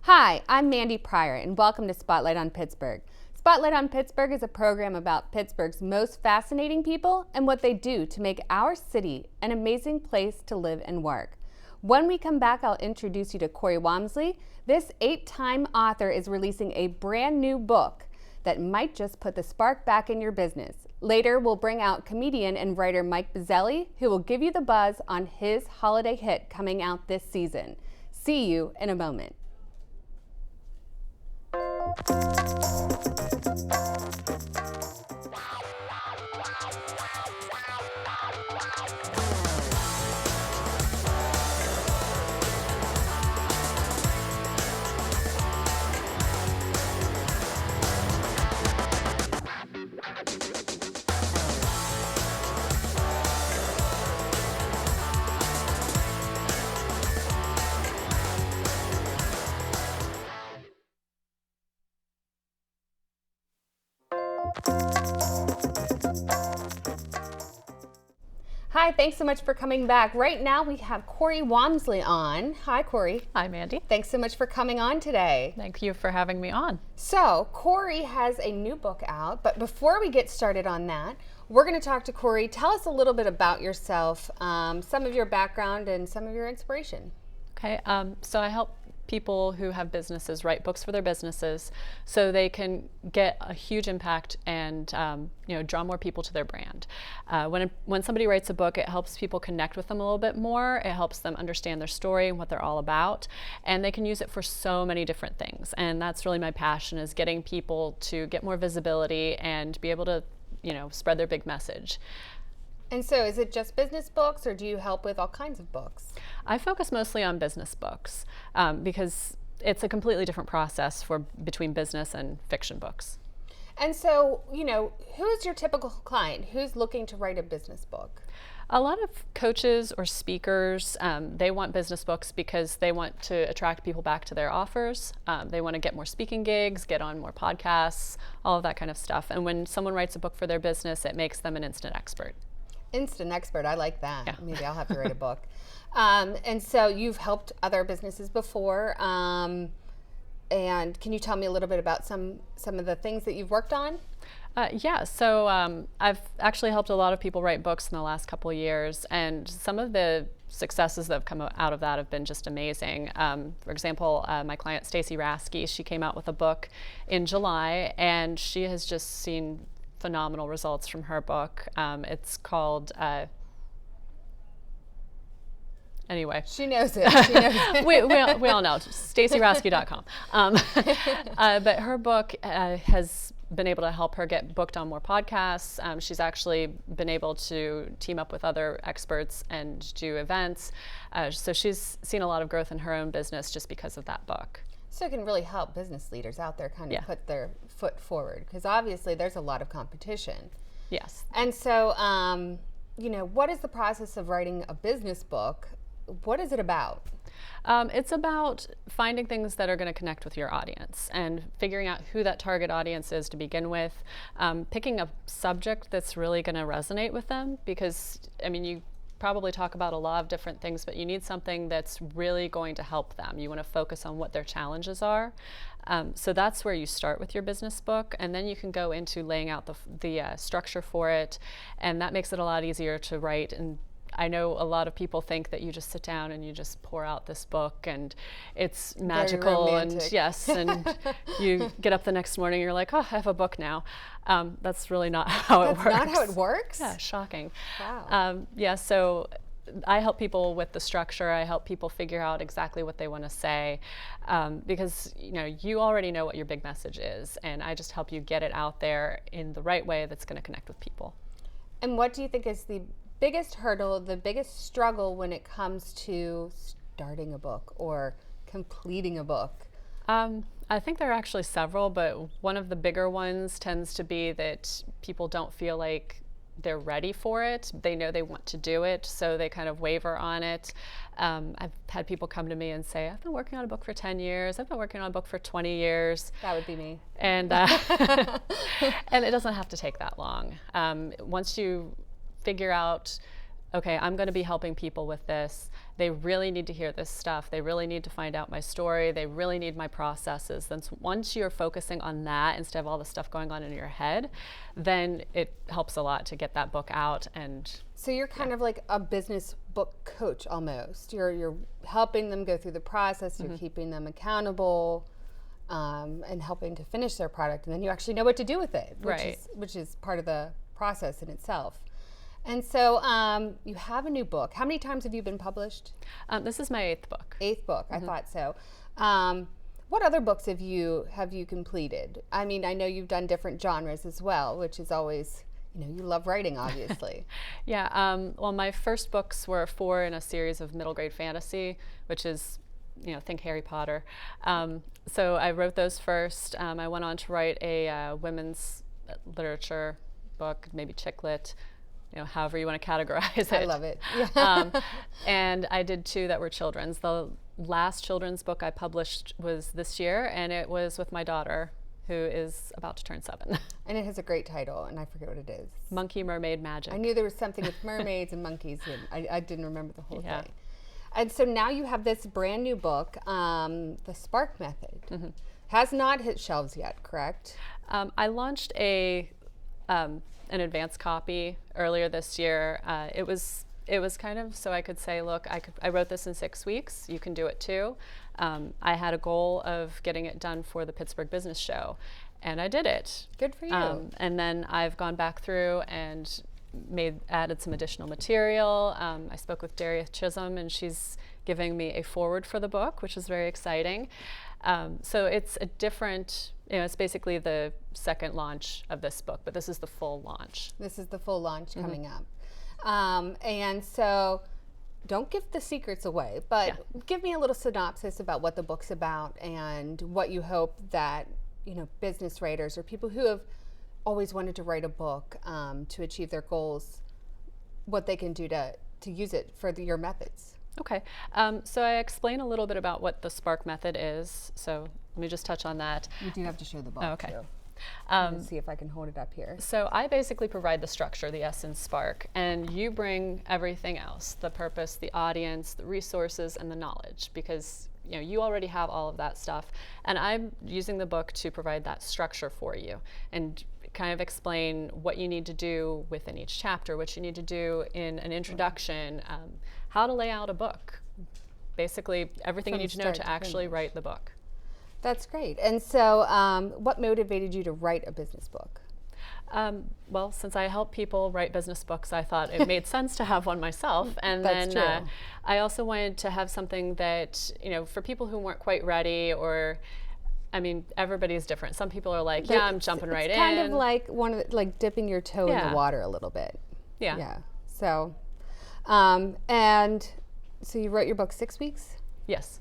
Hi, I'm Mandy Pryor, and welcome to Spotlight on Pittsburgh. Spotlight on Pittsburgh is a program about Pittsburgh's most fascinating people and what they do to make our city an amazing place to live and work. When we come back, I'll introduce you to Cori Wamsley. This 8-time author is releasing a brand new book that might just put the spark back in your business. Later, we'll bring out comedian and writer Mike Buzzelli, who will give you the buzz on his holiday hit coming out this season. See you in a moment. Hi, thanks so much for coming back. Right now we have Cori Wamsley on. Hi, Cori. Hi, Mandy. Thanks so much for coming on today. Thank you for having me on. So, Cori has a new book out, but before we get started on that, we're going to talk to Cori. Tell us a little bit about yourself, some of your background and some of your inspiration. Okay, so I help people who have businesses write books for their businesses so they can get a huge impact and draw more people to their brand. When somebody writes a book, it helps people connect with them a little bit more. It helps them understand their story and what they're all about, and they can use it for so many different things. And that's really my passion, is getting people to get more visibility and be able to spread their big message. And so is it just business books, or do you help with all kinds of books? I focus mostly on business books because it's a completely different process between business and fiction books. And so, who is your typical client? Who's looking to write a business book? A lot of coaches or speakers, they want business books because they want to attract people back to their offers. They want to get more speaking gigs, get on more podcasts, all of that kind of stuff. And when someone writes a book for their business, it makes them an instant expert. Instant expert, I like that. Yeah. Maybe I'll have to write a book. And so you've helped other businesses before. And can you tell me a little bit about some of the things that you've worked on? So I've actually helped a lot of people write books in the last couple of years, and some of the successes that have come out of that have been just amazing. For example, my client Stacy Rasky, she came out with a book in July, and she has just seen phenomenal results from her book. It's called anyway. She knows it. She knows it. we all know. StacyRasky.com. But her book has been able to help her get booked on more podcasts. She's actually been able to team up with other experts and do events. So she's seen a lot of growth in her own business just because of that book. So it can really help business leaders out there kind of put their foot forward, because obviously there's a lot of competition. Yes. And so, what is the process of writing a business book? What is it about? It's about finding things that are going to connect with your audience and figuring out who that target audience is to begin with, picking a subject that's really going to resonate with them, because, you probably talk about a lot of different things, but you need something that's really going to help them. You want to focus on what their challenges are. So that's where you start with your business book, and then you can go into laying out the structure for it, and that makes it a lot easier to write. And I know a lot of people think that you just sit down and you just pour out this book and it's magical, and yes, and you get up the next morning and you're like, oh, I have a book now. That's really not how it works. That's not how it works? Yeah, shocking. Wow. So I help people with the structure. I help people figure out exactly what they want to say, because you already know what your big message is, and I just help you get it out there in the right way that's going to connect with people. And what do you think is the biggest hurdle, the biggest struggle when it comes to starting a book or completing a book? I think there are actually several, but one of the bigger ones tends to be that people don't feel like they're ready for it. They know they want to do it, so they kind of waver on it. I've had people come to me and say, I've been working on a book for 10 years. I've been working on a book for 20 years. That would be me. And and it doesn't have to take that long. Once you figure out okay, I'm going to be helping people with this. They really need to hear this stuff. They really need to find out my story. They really need my processes. Then once you're focusing on that instead of all the stuff going on in your head, then it helps a lot to get that book out. And so you're kind of like a business book coach almost. You're helping them go through the process. You're keeping them accountable, and helping to finish their product. And then you actually know what to do with it, which is part of the process in itself. And so you have a new book. How many times have you been published? This is my 8th book. 8th book, I thought so. What other books have you completed? I mean, I know you've done different genres as well, which is always, you love writing, obviously. Yeah, well, my first books were 4 in a series of middle grade fantasy, which is, think Harry Potter. So I wrote those first. I went on to write a women's literature book, maybe chick lit, however you want to categorize it. I love it. And I did 2 that were children's. The last children's book I published was this year, and it was with my daughter, who is about to turn 7. And it has a great title, and I forget what it is. Monkey Mermaid Magic. I knew there was something with mermaids and monkeys, and I didn't remember the whole thing. And so now you have this brand new book, The Spark Method. Has not hit shelves yet, correct? I launched an advanced copy earlier this year. It was kind of so I could say, look, I wrote this in 6 weeks. You can do it too. I had a goal of getting it done for the Pittsburgh Business Show, and I did it. Good for you. And then I've gone back through and added some additional material. I spoke with Daria Chisholm, and she's giving me a foreword for the book, which is very exciting. So it's a different, it's basically the second launch of this book, but this is the full launch. This is the full launch coming up. And so don't give the secrets away, but give me a little synopsis about what the book's about and what you hope that, business writers or people who have always wanted to write a book to achieve their goals, what they can do to use it for your methods. Okay, so I explain a little bit about what the Spark Method is. So let me just touch on that. You do have to show the book. Oh, okay. Too. Let's see if I can hold it up here. So I basically provide the structure, the essence, spark, and you bring everything else, the purpose, the audience, the resources, and the knowledge, because you already have all of that stuff. And I'm using the book to provide that structure for you and kind of explain what you need to do within each chapter, what you need to do in an introduction, how to lay out a book, basically everything you need to know to actually write the book. That's great. And so what motivated you to write a business book? Well, since I help people write business books, I thought it made sense to have one myself. And then I also wanted to have something that, for people who weren't quite ready, or everybody's different. Some people are like, I'm jumping right in. It's kind of like like dipping your toe in the water a little bit. Yeah. So, and so you wrote your book 6 weeks? Yes.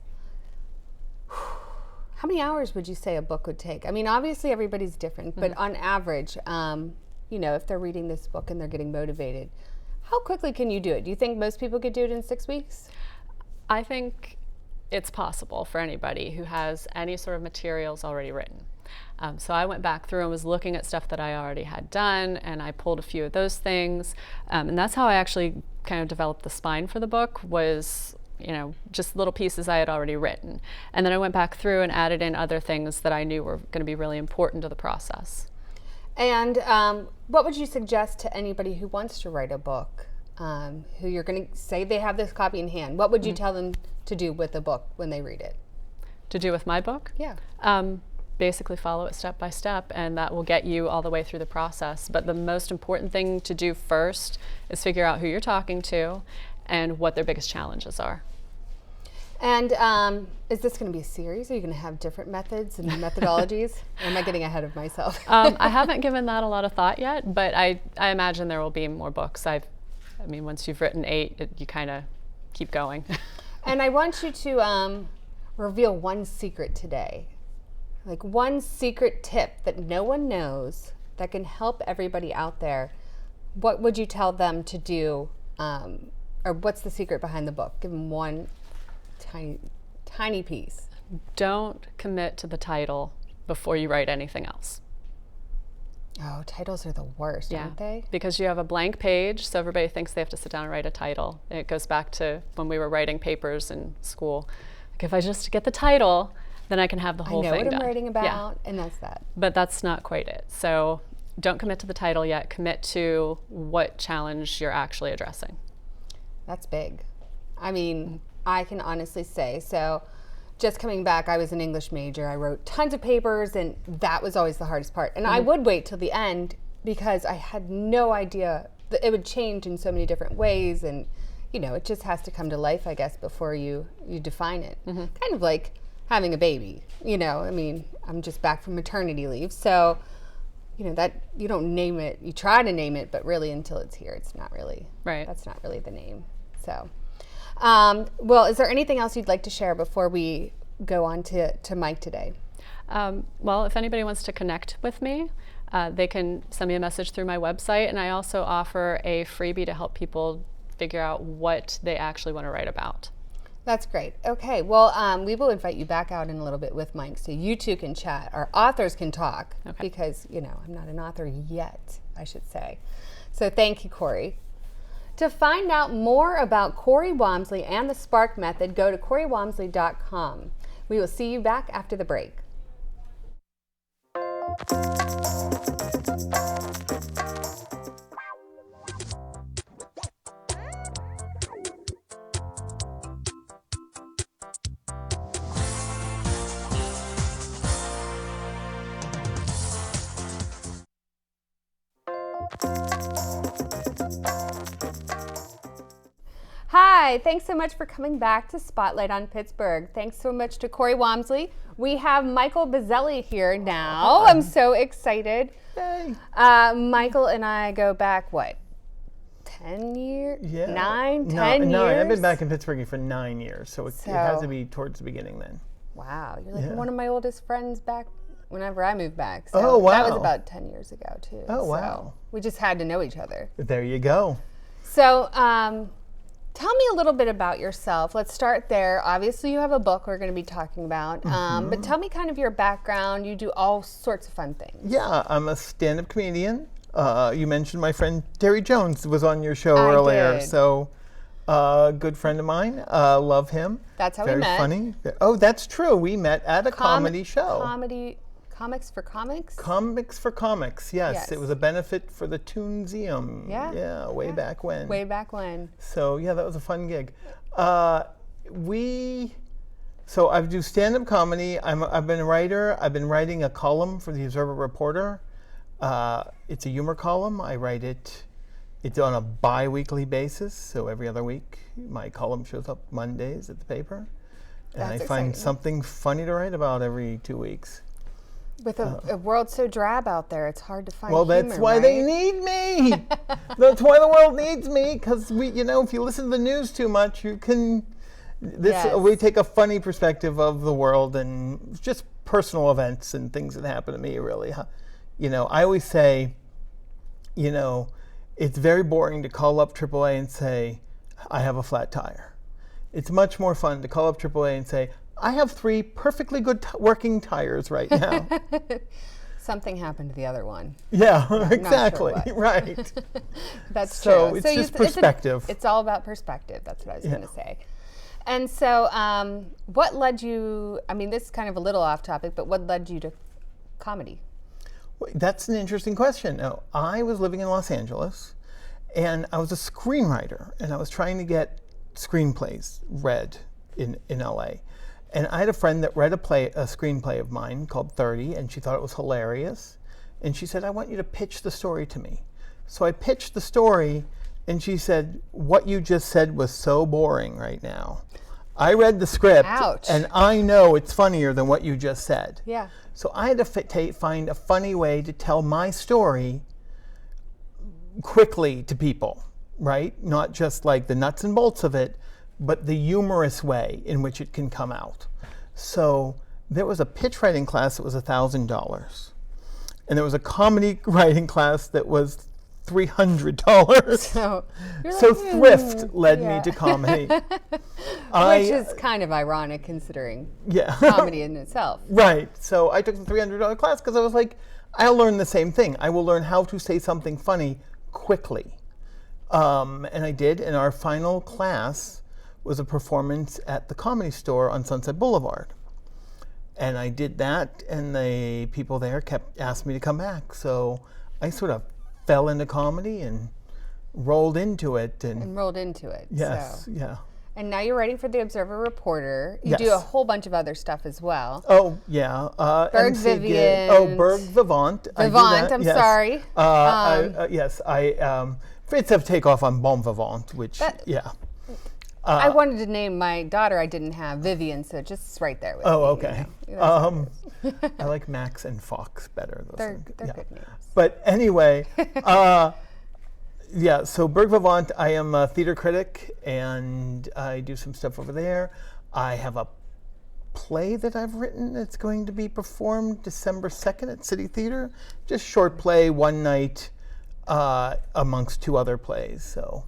How many hours would you say a book would take? Obviously everybody's different, but on average, if they're reading this book and they're getting motivated, how quickly can you do it? Do you think most people could do it in 6 weeks? I think it's possible for anybody who has any sort of materials already written. So I went back through and was looking at stuff that I already had done, and I pulled a few of those things. And that's how I actually kind of developed the spine for the book, was just little pieces I had already written. And then I went back through and added in other things that I knew were going to be really important to the process. And what would you suggest to anybody who wants to write a book, who you're going to say they have this copy in hand? What would you tell them to do with the book when they read it? To do with my book? Yeah. Basically follow it step by step, and that will get you all the way through the process. But the most important thing to do first is figure out who you're talking to and what their biggest challenges are. And is this going to be a series? Are you going to have different methods and methodologies? Or am I getting ahead of myself? I haven't given that a lot of thought yet, but I imagine there will be more books. Once you've written 8, you kind of keep going. And I want you to reveal one secret today. Like one secret tip that no one knows that can help everybody out there. What would you tell them to do? Or what's the secret behind the book? Give them one tiny piece. Don't commit to the title before you write anything else. Oh, titles are the worst, aren't they? Because you have a blank page, so everybody thinks they have to sit down and write a title. It goes back to when we were writing papers in school. Like, if I just get the title, then I can have the whole thing done. I know what I'm writing about, and that's that. But that's not quite it. So don't commit to the title yet. Commit to what challenge you're actually addressing. That's big. I mean, I can honestly say, so just coming back, I was an English major. I wrote tons of papers, and that was always the hardest part. And I would wait till the end because I had no idea that it would change in so many different ways. And, you know, it just has to come to life, I guess, before you define it. Kind of like having a baby, you know. I mean, I'm just back from maternity leave. So, you know, that you don't name it. You try to name it, but really until it's here, it's not really. Right. That's not really the name. So. Well, is there anything else you'd like to share before we go on to Mike today? Well, if anybody wants to connect with me, they can send me a message through my website, and I also offer a freebie to help people figure out what they actually want to write about. That's great. Okay, well, we will invite you back out in a little bit with Mike so you two can chat. Our authors can talk because, you know, I'm not an author yet, I should say. So thank you, Cori. To find out more about Cori Wamsley and the Spark Method, go to CoriWamsley.com. We will see you back after the break. Hi, thanks so much for coming back to Spotlight on Pittsburgh. Thanks so much to Cori Wamsley. We have Michael Buzzelli here now. I'm so excited. Hey. Michael and I go back, 10 years? Yeah. 10 9. years? I've been back in Pittsburgh for 9 years, so it has to be towards the beginning then. Wow, you're like one of my oldest friends back whenever I moved back. So oh, wow. That was about 10 years ago, too. Oh, wow. So we just had to know each other. There you go. So, tell me a little bit about yourself. Let's start there. Obviously, you have a book we're going to be talking about, but tell me kind of your background. You do all sorts of fun things. Yeah, I'm a stand-up comedian. You mentioned my friend Terry Jones was on your show earlier. Did. So, good friend of mine. Love him. That's how Very we met. funny. Oh, that's true. We met at a comedy show. Comics for Comics? Comics for Comics, yes. It was a benefit for the Toonseum. Yeah. Way back when. Way back when. So, yeah, that was a fun gig. So I do stand-up comedy. I've been a writer. I've been writing a column for the Observer Reporter. It's a humor column. I write it. It's on a bi-weekly basis, so every other week. My column shows up Mondays at the paper. And I find something funny to write about every 2 weeks. With a world so drab out there, it's hard to find humor, that's why they need me. That's why the world needs me, because if you listen to the news too much, you can. We take a funny perspective of the world and just personal events and things that happen to me. Really, I always say, it's very boring to call up AAA and say, I have a flat tire. It's much more fun to call up AAA and say, I have 3 perfectly good working tires right now. Something happened to the other one. Yeah, I'm exactly. Not sure right. That's so true. It's just perspective. It's all about perspective. That's what I was going to say. And so what led you, this is kind of a little off topic, but what led you to comedy? That's an interesting question. Now, I was living in Los Angeles, and I was a screenwriter, and I was trying to get screenplays read in LA. And I had a friend that read a screenplay of mine called 30, and she thought it was hilarious. And she said, I want you to pitch the story to me. So I pitched the story, and she said, what you just said was so boring right now. I read the script, and I know it's funnier than what you just said. Yeah. So I had to find a funny way to tell my story quickly to people, right? Not just like the nuts and bolts of it, but the humorous way in which it can come out. So there was a pitch writing class that was $1,000. And there was a comedy writing class that was $300. So thrift led me to comedy. Which is kind of ironic considering comedy in itself. Right. So I took the $300 class because I was like, I'll learn the same thing. I will learn how to say something funny quickly. And I did, and our final class was a performance at the Comedy Store on Sunset Boulevard. And I did that, and the people there kept asking me to come back. So I sort of fell into comedy and rolled into it. And rolled into it. Yes, so. yeah. And now you're writing for the Observer Reporter. You do a whole bunch of other stuff as well. Oh, yeah. Burgh Vivant. Burgh Vivant. Vivant, I'm sorry. Yes, it's a takeoff on Bon Vivant, which, I wanted to name my daughter I didn't have, Vivian, so just right there with me. Oh, okay. You know, I like Max and Fox better. They're good names. But anyway, so Burgh Vivant, I am a theater critic, and I do some stuff over there. I have a play that I've written that's going to be performed December 2nd at City Theater. Just short play, one night, amongst two other plays. So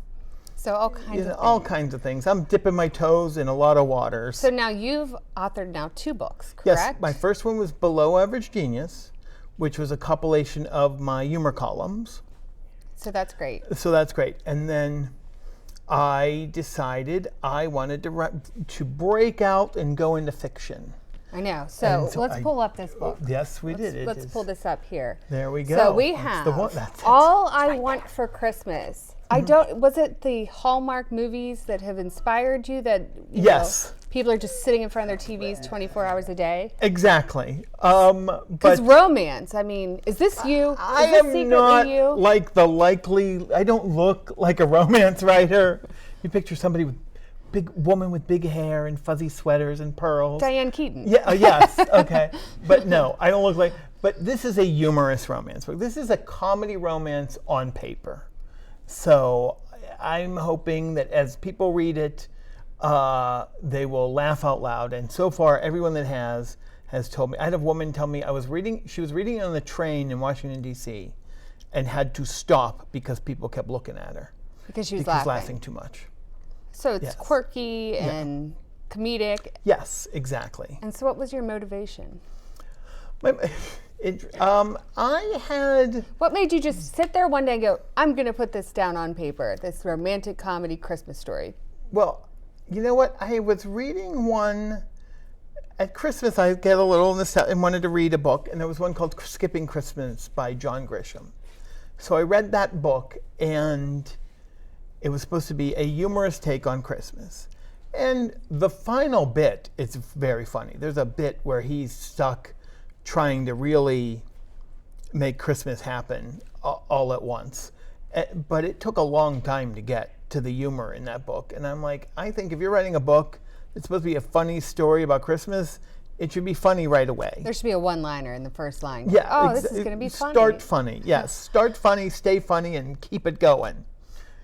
all kinds of things. All kinds of things. I'm dipping my toes in a lot of waters. So now you've authored 2 books, correct? Yes, my first one was Below Average Genius, which was a compilation of my humor columns. So that's great. And then I decided I wanted to break out and go into fiction. I know. So let's pull up this book. Yes, we did. Let's pull this up here. There we go. So we have All I Want for Christmas. Was it the Hallmark movies that have inspired you that yes. People are just sitting in front of their TVs 24 hours a day? Exactly. Because romance, I mean, is this you? I am not like I don't look like a romance writer. You picture somebody with big woman with big hair and fuzzy sweaters and pearls. Diane Keaton. Yeah, yes, okay. But no, I don't look like, but this is a humorous romance book. This is a comedy romance on paper. So I'm hoping that as people read it, they will laugh out loud. And so far, everyone that has told me. I had a woman tell me she was reading on the train in Washington, D.C. and had to stop because people kept looking at her. Because she was laughing too much. So it's quirky and comedic. Yes, exactly. And so what was your motivation? What made you just sit there one day and go, I'm going to put this down on paper, this romantic comedy Christmas story? Well, you know what? I was reading one at Christmas. I get a little nostalgia and wanted to read a book, and there was one called Skipping Christmas by John Grisham. So I read that book, and it was supposed to be a humorous take on Christmas. And the final bit is very funny. There's a bit where he's stuck trying to really make Christmas happen all at once. But it took a long time to get to the humor in that book. And I'm like, I think if you're writing a book that's supposed to be a funny story about Christmas, it should be funny right away. There should be a one-liner in the first line. Yeah. This is going to be funny. Start funny, yes. Start funny, stay funny, and keep it going.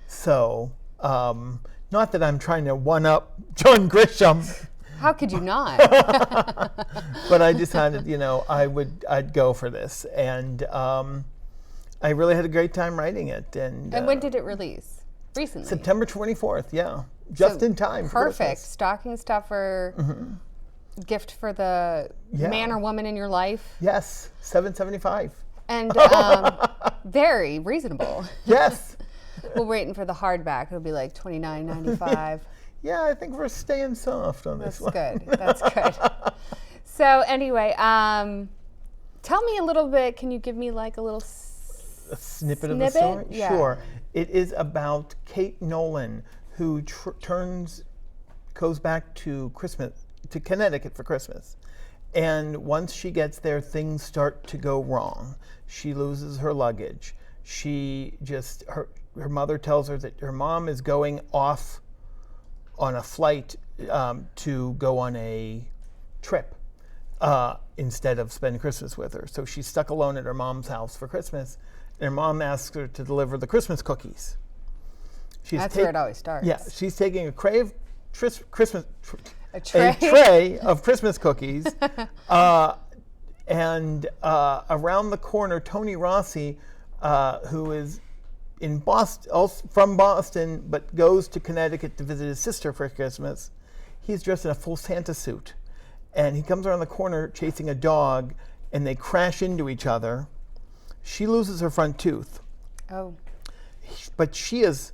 So, not that I'm trying to one-up John Grisham. How could you not? But I decided, I'd go for this, and I really had a great time writing it. And when did it release? Recently. September 24th. Yeah, just in time. Perfect. Stocking stuffer. Mm-hmm. Gift for the man or woman in your life. Yes, $7.75. And very reasonable. Yes. We're waiting for the hardback. It'll be like $29.95. Yeah, I think we're staying soft on this one. That's good. So anyway, tell me a little bit. Can you give me like a little snippet of the story? Yeah. Sure. It is about Kate Nolan, who goes back to Connecticut for Christmas. And once she gets there, things start to go wrong. She loses her luggage. Her mother tells her that her mom is going off on a flight to go on a trip instead of spend Christmas with her. So she's stuck alone at her mom's house for Christmas, and her mom asks her to deliver the Christmas cookies. That's where it always starts. Yeah, she's taking a tray of Christmas cookies, and around the corner, Tony Rossi, who is in Boston, from Boston, but goes to Connecticut to visit his sister for Christmas. He's dressed in a full Santa suit, and he comes around the corner chasing a dog, and they crash into each other, She loses her front tooth. Oh. But she is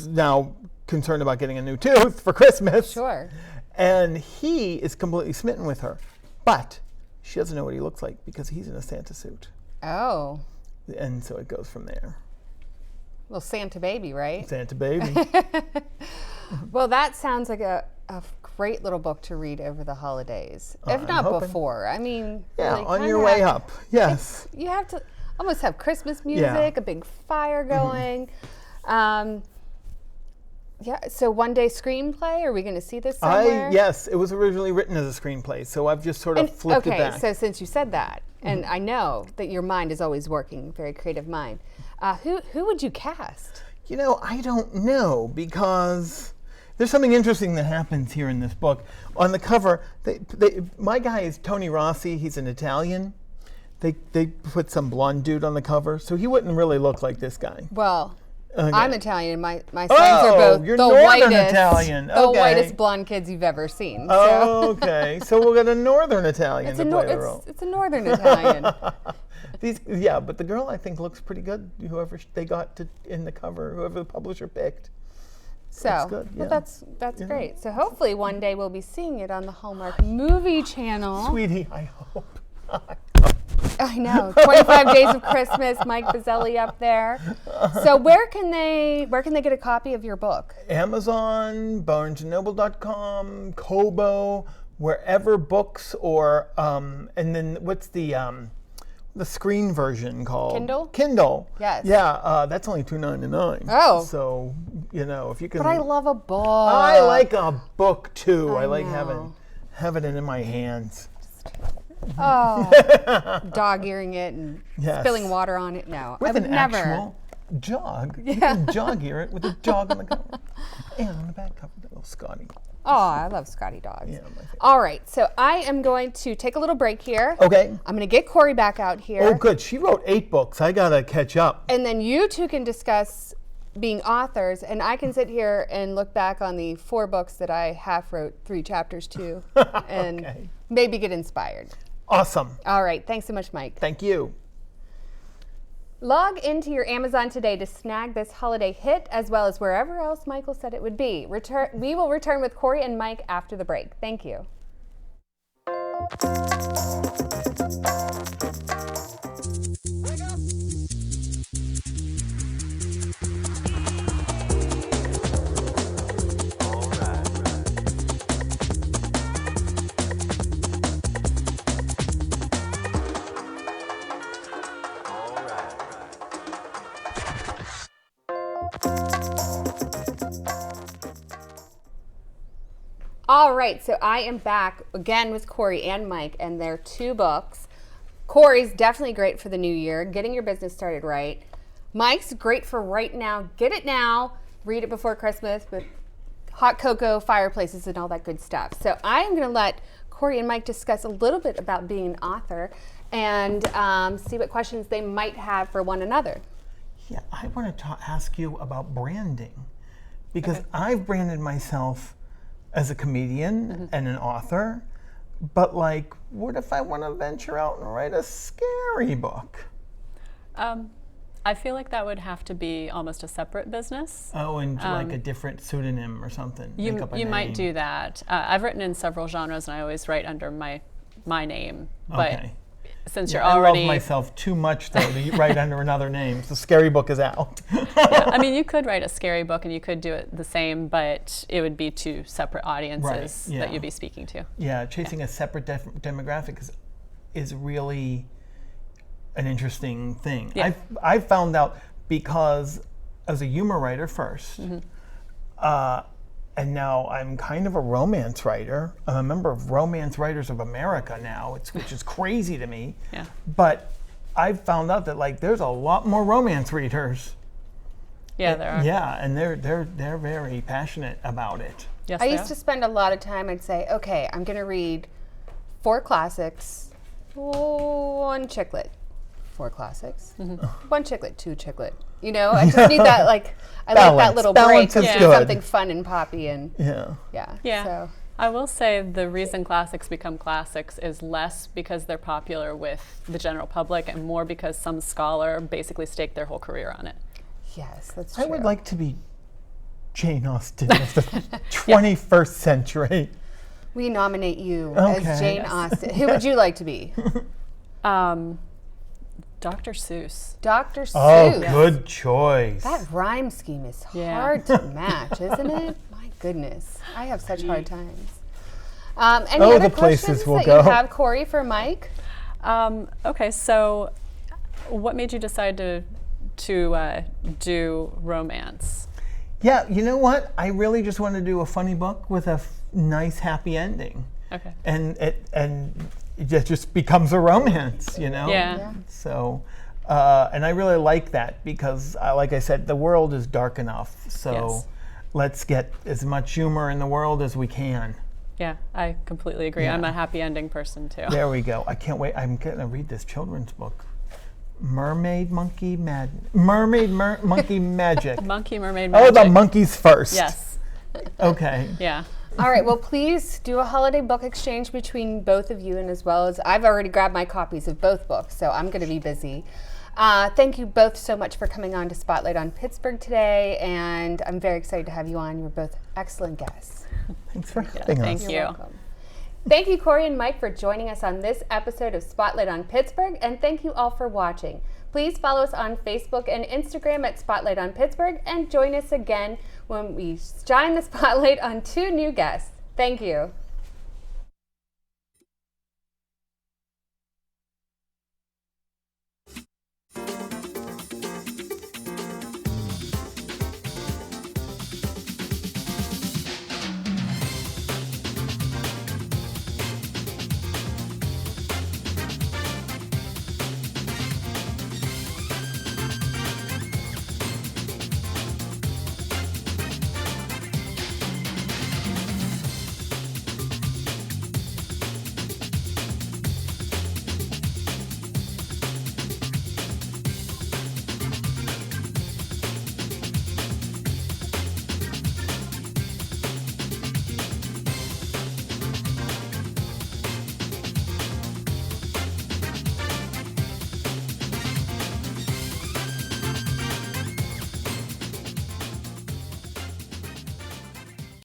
now concerned about getting a new tooth for Christmas. Sure. And he is completely smitten with her. But she doesn't know what he looks like because he's in a Santa suit. Oh. And so it goes from there. Well, Santa baby, right? Santa baby. Well, that sounds like a great little book to read over the holidays, if I'm not hoping. before. I mean, Yeah, really on kinda your way up. Yes. You have to almost have Christmas music, a big fire going. So one day screenplay, are we going to see this somewhere? Yes, it was originally written as a screenplay, so I've just sort of flipped it back. Okay, so since you said that, and I know that your mind is always working, very creative mind, who would you cast? I don't know, because there's something interesting that happens here in this book. On the cover, my guy is Tony Rossi. He's an Italian. They put some blonde dude on the cover, so he wouldn't really look like this guy. Well, Okay. I'm Italian. My sons are both you're the Northern whitest, Italian. the Okay. whitest blonde kids you've ever seen. Oh, okay. So we'll get a Northern Italian It's to a, play the role. it's a Northern Italian. But the girl I think looks pretty good. Whoever they got in the cover, whoever the publisher picked. So, That's good, well, yeah. that's great. So hopefully one day we'll be seeing it on the Hallmark Movie Channel. Sweetie, I hope. I know. 25 Days of Christmas, Mike Buzzelli up there. So where can they get a copy of your book? Amazon, BarnesandNoble.com, Kobo, wherever books or and then what's the screen version called? Kindle? Kindle. Yes. Yeah, that's only $2.99. Oh. So if you can. But I love a book. I like a book too. I like know. having it in my hands. Oh, dog-earing it and Yes. spilling water on it. No, I With would an never. actual jog. You can jog ear it with a jog on the cover. And on the back cover, the little Scotty. Oh, I love Scotty dogs. Yeah, my favorite. All right, so I am going to take a little break here. Okay. I'm going to get Cori back out here. Oh, good. She wrote 8 books. I got to catch up. And then you two can discuss being authors, and I can sit here and look back on the 4 books that I half wrote 3 chapters to and Okay. maybe get inspired. Awesome. All right, thanks so much, Mike. Thank you. Log into your Amazon today to snag this holiday hit, as well as wherever else Michael said it would be. We will return with Cori and Mike after the break. Thank you. All right, so I am back again with Cori and Mike and their 2 books. Cori's definitely great for the new year, getting your business started right. Mike's great for right now, get it now, read it before Christmas with hot cocoa, fireplaces, and all that good stuff. So I am gonna let Cori and Mike discuss a little bit about being an author and see what questions they might have for one another. Yeah, I want to ask you about branding, because I've branded myself as a comedian and an author, but what if I want to venture out and write a scary book? I feel like that would have to be almost a separate business. Oh, and like a different pseudonym or something. You might name. do that. I've written in several genres, and I always write under my name. But Okay. since you're I already, love myself too much though to write under another name. So scary book is out. I mean, you could write a scary book, and you could do it the same, but it would be 2 separate audiences yeah. that you'd be speaking to. Yeah, chasing a separate demographic is really an interesting thing. Yeah. I've found out, because I was a humor writer first, and now I'm kind of a romance writer. I'm a member of Romance Writers of America now, which is crazy to me. Yeah. But I've found out that there's a lot more romance readers. Yeah, there are. Yeah, and they're very passionate about it. Yes, I they used are. to spend a lot of time, I'd say, okay, I'm gonna read 4 classics, 1 chick lit. 4 classics, 1 chick lit, 2 chick lit. I just need that, I like that little break. Balance is to good. something fun and poppy and Yeah. yeah. Yeah. So I will say the reason classics become classics is less because they're popular with the general public and more because some scholar basically staked their whole career on it. Yes, that's true. I would like to be Jane Austen of the 21st century. We nominate you Okay. as Jane Austen. Who would you like to be? Dr. Seuss. Dr. Seuss. Oh, good choice. That rhyme scheme is Yeah. hard to match, isn't it? My goodness, I have such hard times. Any Oh, other the places questions we'll that go. you have, Cori, for Mike? Okay, so what made you decide to do romance? Yeah, you know what? I really just want to do a funny book with a nice, happy ending. Okay. And it just becomes a romance, you know? Yeah. So, and I really like that because, like I said, the world is dark enough. So Yes. let's get as much humor in the world as we can. Yeah, I completely agree. Yeah. I'm a happy ending person too. There we go. I can't wait. I'm going to read this children's book. Mermaid, monkey, monkey magic. Monkey, mermaid, Oh, magic. the monkeys first. Yes. Okay. Yeah. All right, well, please do a holiday book exchange between both of you, and as well as I've already grabbed my copies of both books, so I'm going to be busy. Thank you both so much for coming on to Spotlight on Pittsburgh today, and I'm very excited to have you on. You're both excellent guests. Thanks for having thank us. you. You're welcome. Thank you, Cori and Mike, for joining us on this episode of Spotlight on Pittsburgh, and thank you all for watching. Please follow us on Facebook and Instagram at Spotlight on Pittsburgh, and join us again when we shine the spotlight on 2 new guests. Thank you.